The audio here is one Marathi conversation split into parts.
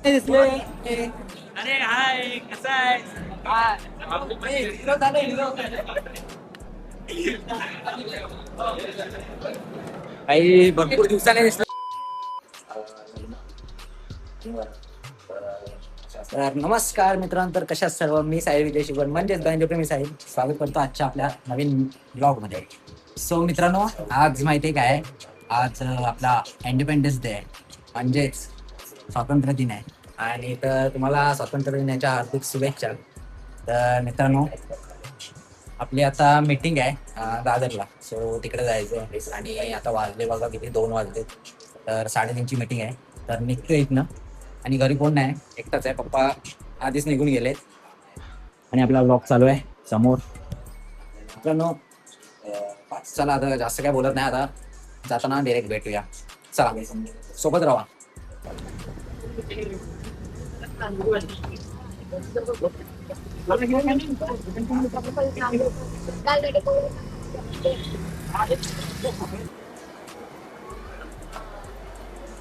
दिसले. अरे हाय कसा आहे काही भरपूर दिवसाने दिसले. तर नमस्कार मित्रांनो, तर कशा सर्व. मी साहिल विजय शिवन म्हणजेच गांजोपे मी साहिल स्वागत करतो आजच्या आपल्या नवीन ब्लॉग मध्ये. सो मित्रांनो, आज माहिती आहे काय, आज आपला इंडिपेंडन्स डे आहे, म्हणजेच स्वातंत्र्य दिन आहे. आणि तर तुम्हाला स्वातंत्र्य दिनाच्या हार्दिक शुभेच्छा. तर मित्रांनो, आपली आता मीटिंग आहे दादरला, सो तिकडे जायचं आहे. आणि आता वाजले बघा किती, 2 वाजले. तर 3:30ची मीटिंग आहे. तर निघतो इथनं. आणि घरी कोण नाही, एकटाच आहे. पप्पा आधीच निघून गेलेत. आणि आपला ब्लॉग चालू आहे समोर. मित्रांनो, चला आता जास्त काय बोलत नाही, आता जाताना डायरेक्ट भेटूया. चला, सोबत राहा.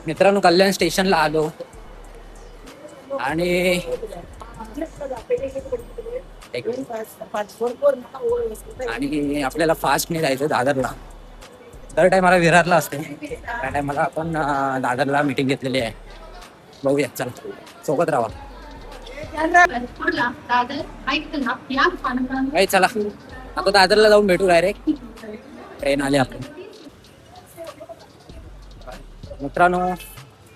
मित्रांनो, कल्याण स्टेशनला आलो आणि आणि आपल्याला फास्टने जायचं दादरला. दर टायमाला विरारला असते, त्या टायमाला आपण दादरला मीटिंग घेतलेली आहे. बघूया, चला सोबत राहा. चला आता दादरला जाऊन भेटू डायरेक्ट. ट्रेन आली आपली. मित्रांनो,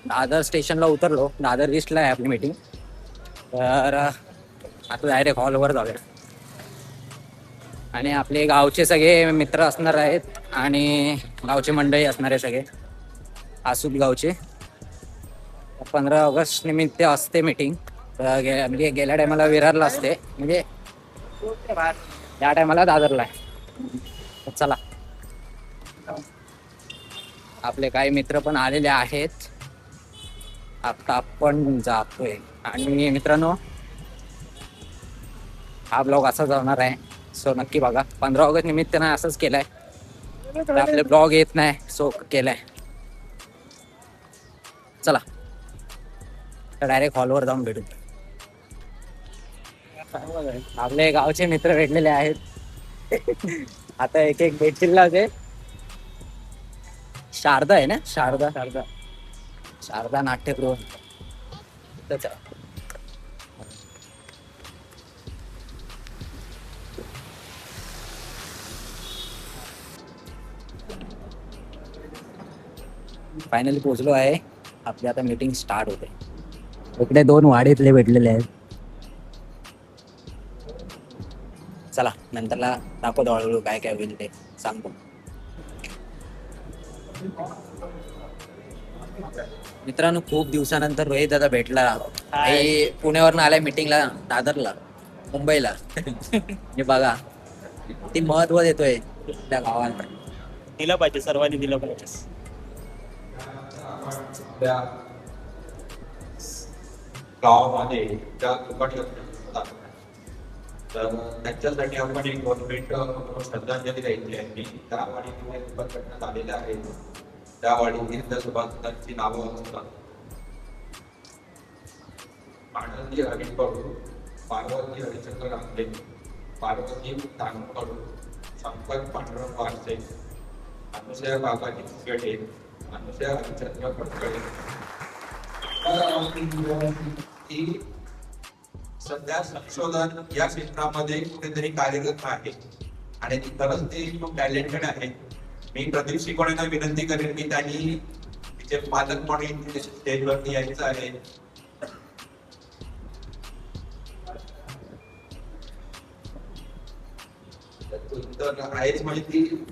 दादर स्टेशनला उतरलो. दादर ईस्टला आहे आपली मीटिंग. तर आता डायरेक्ट हॉलवर जाऊया. आणि आपले गावचे सगळे मित्र असणार आहेत आणि गावचे मंडळी असणार आहे सगळे. आसूप गावचे. 15 ऑगस्ट निमित्त असते मीटिंग. म्हणजे गेल्या टायमाला विरारला असते, म्हणजे या टायमाला दादरला आहे. चला, आपले काही मित्र पण आलेले आहेत. आता आपण जातोय. आणि मित्रांनो, हा ब्लॉग असा जाणार आहे, सो नक्की बघा. 15 ऑगस्ट निमित्त ना असंच केलंय. तर आपले ब्लॉग येत नाही, सो केलंय. चला, तर डायरेक्ट हॉलवर जाऊन भेटू. आपले गावचे मित्र भेटलेले आहेत. आता एक एक भेटतील ना. ते शारदा आहे ना, शारदा नाट्यगृह. फायनली पोहोचलो आहे. आपली आता मीटिंग स्टार्ट होते. इकडे 2 वाडीतले भेटलेले आहेत. चला, नंतरला दाखवतो हळूहळू काय काय होईल ते सांगतो. मित्रांनो, खूप दिवसानंतर रोहित दादा भेटला. पुण्यावरून आलाय मीटिंगला दादरला, मुंबईला. हे बघा, ती महत्व देतोय त्या गावाला. दिलं पाहिजे, सर्वांनी दिलं पाहिजे. गावामध्ये त्या तर त्यांच्यासाठी आपण एक गव्हर्नमेंट श्रद्धांजली द्यायची आहे. त्या वाडीमध्ये करण्यात आलेल्या आहेत. त्या वाडीतील सुभाषितांची नावं असतात: आनंदी हरिकडू, पार्वती हरिचंद्र रामले, पार्वती तांकडू, संपत पांडुरंग वारसे, अनुसया बाबा निसगडे, अनुसया हरिचंद्र फडकळे. ही सध्या संशोधन या क्षेत्रामध्ये कुठेतरी कार्यरत आहे आणि खरंच ते खूप टॅलेंटेड आहे. मी प्रदीप शिकोणेंना विनंती करेन की त्यांनी तिचे पालक म्हणून स्टेजवरती यायचं आहे. तर आहेच माहिती.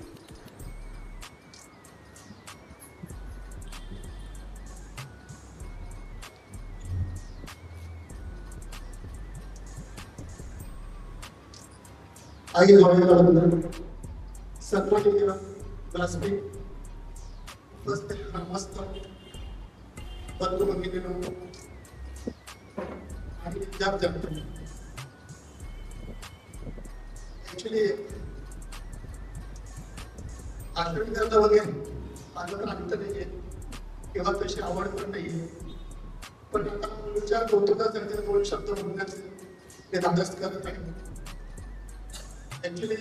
आई हवेला सन्माननीय व्यासपीठ, उपस्थित ग्रामस्थ, बंधू भगिनींनो आणि विद्यार्थी. ऍक्च्युली आठवड्याचा वगैरे माझं अंत नाही आहे. किंवा तशी आवड पण नाहीये. पण आता मुलीच्या कौतुकासाठी 2 शब्द बोलण्याचे ते धाडस करत आहे. ऍक्च्युली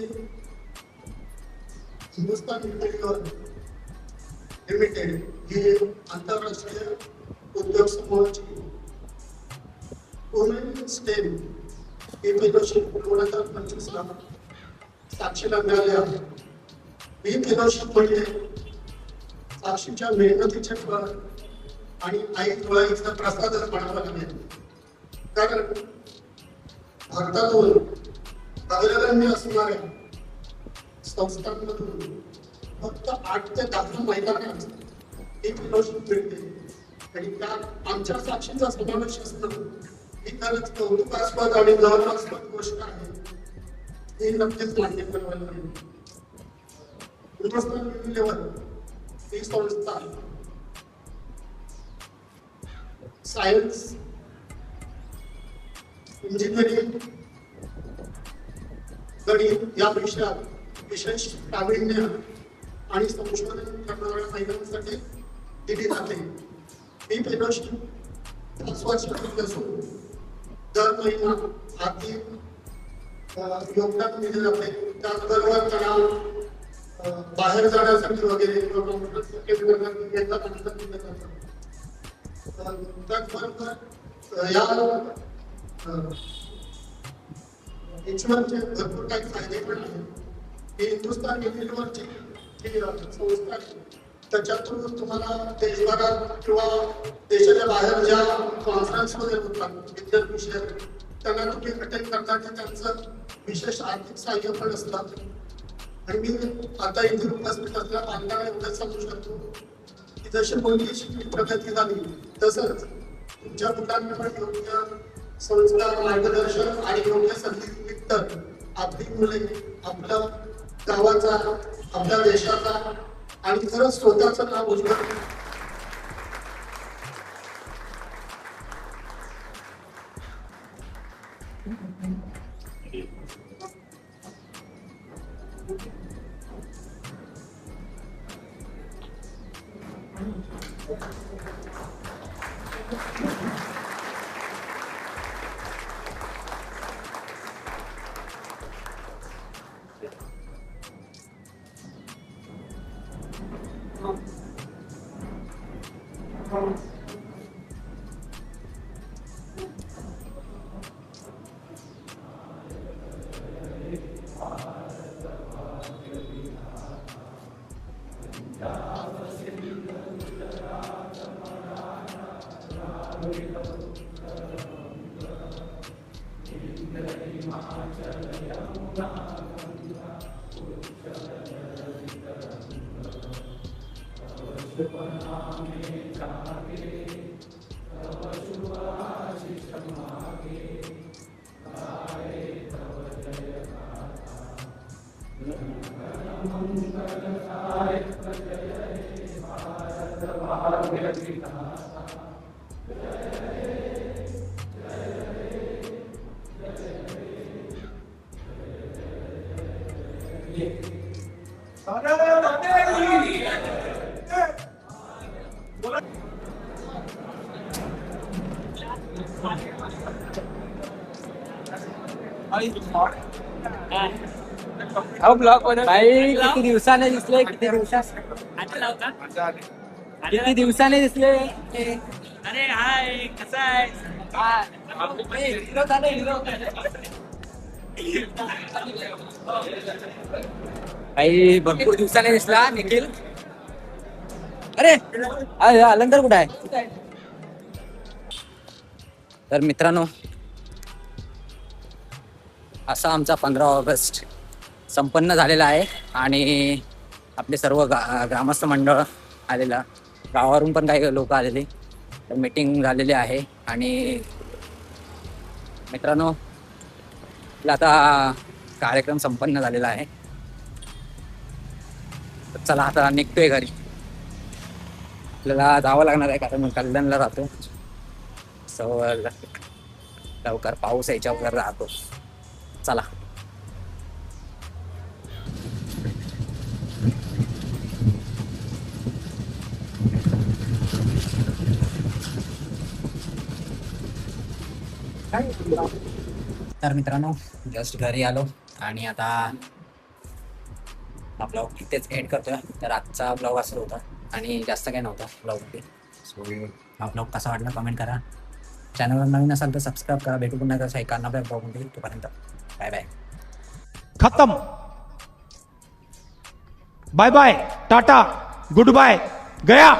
हिंदुस्थान युनिलिव्हर लिमिटेड ही आंतरराष्ट्रीय उद्योग समूहाची वुमेन स्टेम ही फेलोशिप 2025 ला साक्षीला मिळाली आहे. ही फेलोशिप म्हणजे साक्षीच्या मेहनतीचे फळ आणि आई तुळाईचा प्रसादच म्हणावा लागेल. कारण भारतातून अग्रगण्य असणाऱ्या संस्थांमधून फक्त 8 ते 10 महिलांना ही फेलोशिप मिळते आणि त्यात आमच्या साक्षीचा समावेश असणं ही खरंच कौतुकास्पद आणि गौरवास्पद गोष्ट आहे. ही नक्कीच मान्य करावी लागेल. हिंदुस्थान युनिलिव्हर ही संस्था सायन्स, इंजिनिअरिंग, गणित या विषयात विशेष प्रावीण्य आणि संशोधन करणाऱ्या महिलांसाठी दिली जाते. ही फेलोशिप 5 वर्षांची असून दर महिना आर्थिक योगदान दिले जाते. त्याचबरोबर त्यांना बाहेर जाण्यासाठी वगैरे किंवा कॉन्फरन्स करण्यासाठी याचा अनुदान दिलं जातं. त्याचबरोबर या इन्शुरन्सचे भरपूर काही फायदे पण आहेत. ही हिंदुस्थान युनिलिव्हरची जी संस्था आहे त्याच्यातून तुम्हाला देशभरात किंवा देशाच्या बाहेर ज्या कॉन्फरन्स वगैरे होतात विद्यार्थी विषय त्यांना तुम्ही अटेंड करताना त्यांचं विशेष आर्थिक सहाय्य पण असतात. आणि मी आता इथे उपस्थित असलेल्या पालकांना एवढंच सांगू शकतो की जशी मुलगी शिक्षण प्रगती झाली तसंच तुमच्या मुलांना पण योग्य संस्कार, मार्गदर्शन आणि योग्य संधी दिली तर आपली मुले आपल्या गावाचा, आपल्या देशाचा आणि खरंच स्वतःचं नाव उज्ज्वल भाई किती दिवसाने दिसले, किती दिवसाने दिसले. अरे हाय कसा आहे? भाई भरपूर दिवसाने दिसला निखिल. अरे अलंकार कुठं आहे? तर मित्रांनो असा आमचा 15 ऑगस्ट संपन्न झालेला आहे आणि आपले सर्व ग्रामस्थ मंडळ आलेला, गावावरून पण काही लोक आलेले, तर मीटिंग झालेली आहे. आणि मित्रांनो आपला आता कार्यक्रम संपन्न झालेला आहे. तर चला आता निघतोय घरी. आपल्याला जावं लागणार आहे कारण मी कल्याणला राहतो. लवकर पाऊस याच्यावर राहतो. चला. तर मित्रांनो जस्ट घरी आलो आणि आता हा ब्लॉग इथेच एंड करतोय. तर आजचा ब्लॉग असं होता आणि जास्त काय नव्हता ब्लॉगमध्ये. सो हा ब्लॉग कसा वाटला कमेंट करा. चॅनलवर नवीन असाल तर सबस्क्राईब करा. भेटू पुन्हा कसं एका नव्या ब्लॉगमध्ये. तोपर्यंत बाय बाय. खत्म. Bye bye, tata, goodbye, गया.